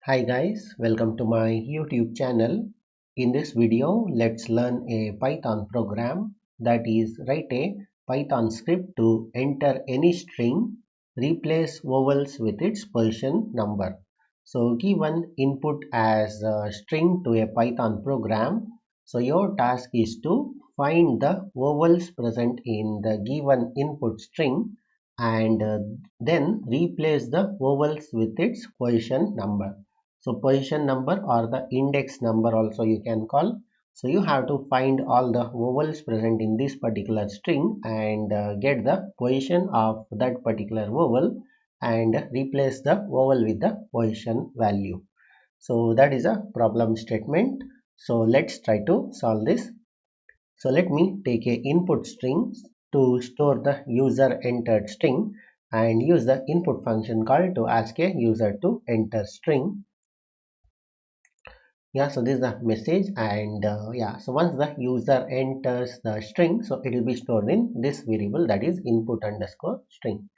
Hi guys, welcome to my YouTube channel. In this video, let's learn a Python program, that is, write a Python script to enter any string, replace vowels with its position number. So give an input as a string to a Python program. So your task is to find the vowels present in the given input string and then replace the vowels with its position number. So position number or the index number also you can call. So you have to find all the vowels present in this particular string and get the position of that particular vowel and replace the vowel with the position value. So that is a problem statement. So let's try to solve this. So let me take a input string to store the user entered string and use the input function call to ask a user to enter string. Yeah, so this is the message and so once the user enters the string, so it will be stored in this variable, that is input underscore string.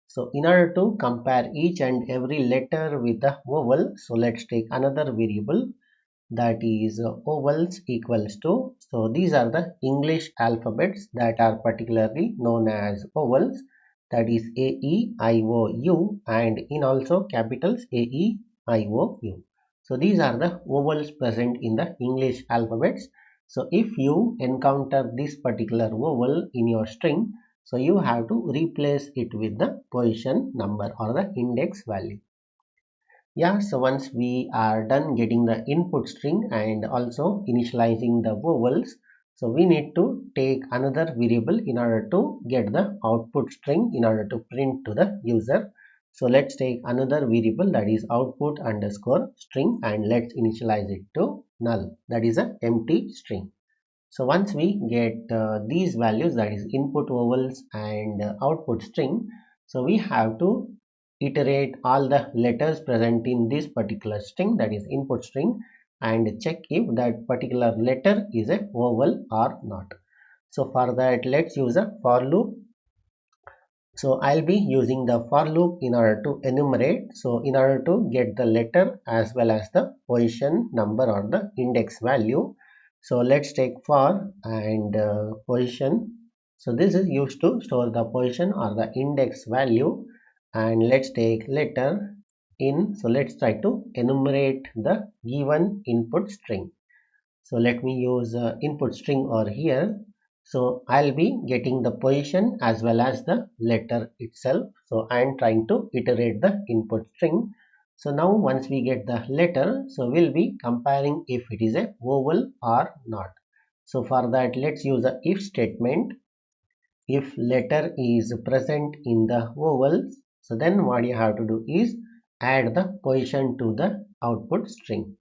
So in order to compare each and every letter with the vowel, so let's take another variable, that is vowels equals to, so these are the English alphabets that are particularly known as vowels, that is A, E, I, O, U, and in also capitals A, E, I, O, U. So these are the vowels present in the English alphabets. So if you encounter this particular vowel in your string, so you have to replace it with the position number or the index value. Yeah, so once we are done getting the input string and also initializing the vowels, so we need to take another variable in order to get the output string in order to print to the user. So let's take another variable, that is output underscore string, and let's initialize it to null, that is a empty string. So once we get these values, that is input vowels and output string, so we have to iterate all the letters present in this particular string, that is input string, and check if that particular letter is a vowel or not. So for that, let's use a for loop. So I'll be using the for loop in order to enumerate. So in order to get the letter as well as the position number or the index value. So let's take for and position. So this is used to store the position or the index value, and let's take letter in. So let's try to enumerate the given input string. So let me use input string over here. So I'll be getting the position as well as the letter itself. So I am trying to iterate the input string. So now once we get the letter, so we'll be comparing if it is a vowel or not. So for that, let's use a if statement. If letter is present in the vowels, so then what you have to do is add the position to the output string.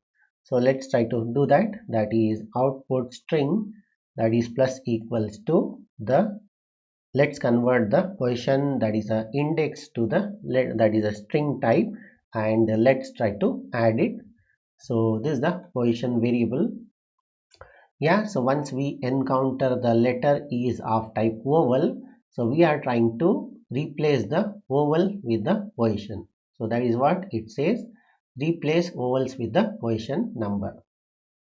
So let's try to do that. That is output string, that is plus equals to the, let's convert the position, that is a index, to the that is a string type, and let's try to add it. So this is the position variable. Yeah, so once we encounter the letter is of type vowel, so we are trying to replace the vowel with the position. So that is what it says, replace vowels with the position number.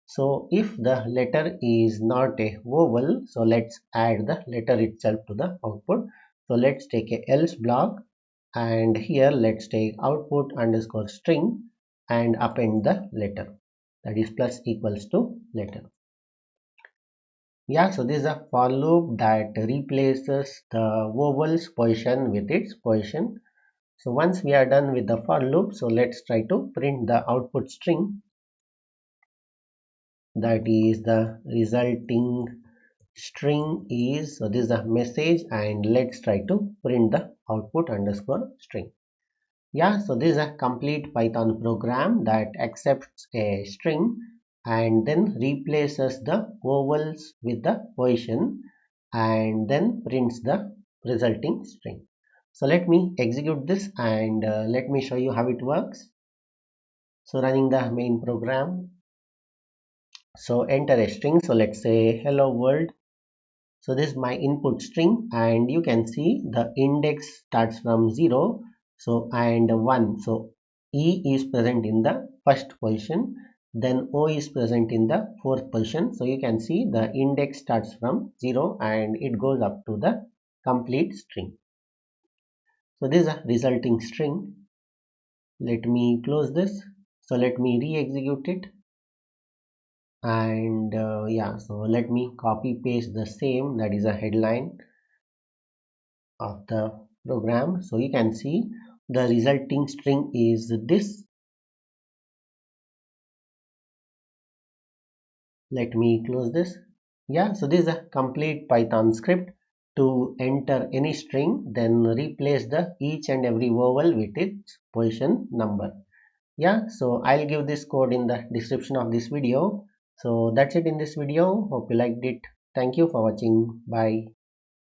So if the letter is not a vowel, so let's add the letter itself to the output. So let's take a else block, and here let's take output underscore string and append the letter, that is plus equals to letter. Yeah, so this is a for loop that replaces the vowel's position with its position. So once we are done with the for loop, so let's try to print the output string, that is the resulting string is, so this is the message, and let's try to print the output underscore string. Yeah, so this is a complete Python program that accepts a string and then replaces the vowels with the position and then prints the resulting string. So let me execute this and let me show you how it works. So running the main program. So enter a string. So let's say hello world. So this is my input string, and you can see the index starts from 0, so and 1. So E is present in the first position, then O is present in the fourth position. So you can see the index starts from 0 and it goes up to the complete string. So this is a resulting string. Let me close this. So let me re-execute it. And yeah, so let me copy paste the same, that is a headline of the program. So you can see the resulting string is this. Let me close this. Yeah, so this is a complete Python script to enter any string, then replace the each and every vowel with its position number. Yeah, so I'll give this code in the description of this video. So that's it in this video. Hope you liked it. Thank you for watching. Bye.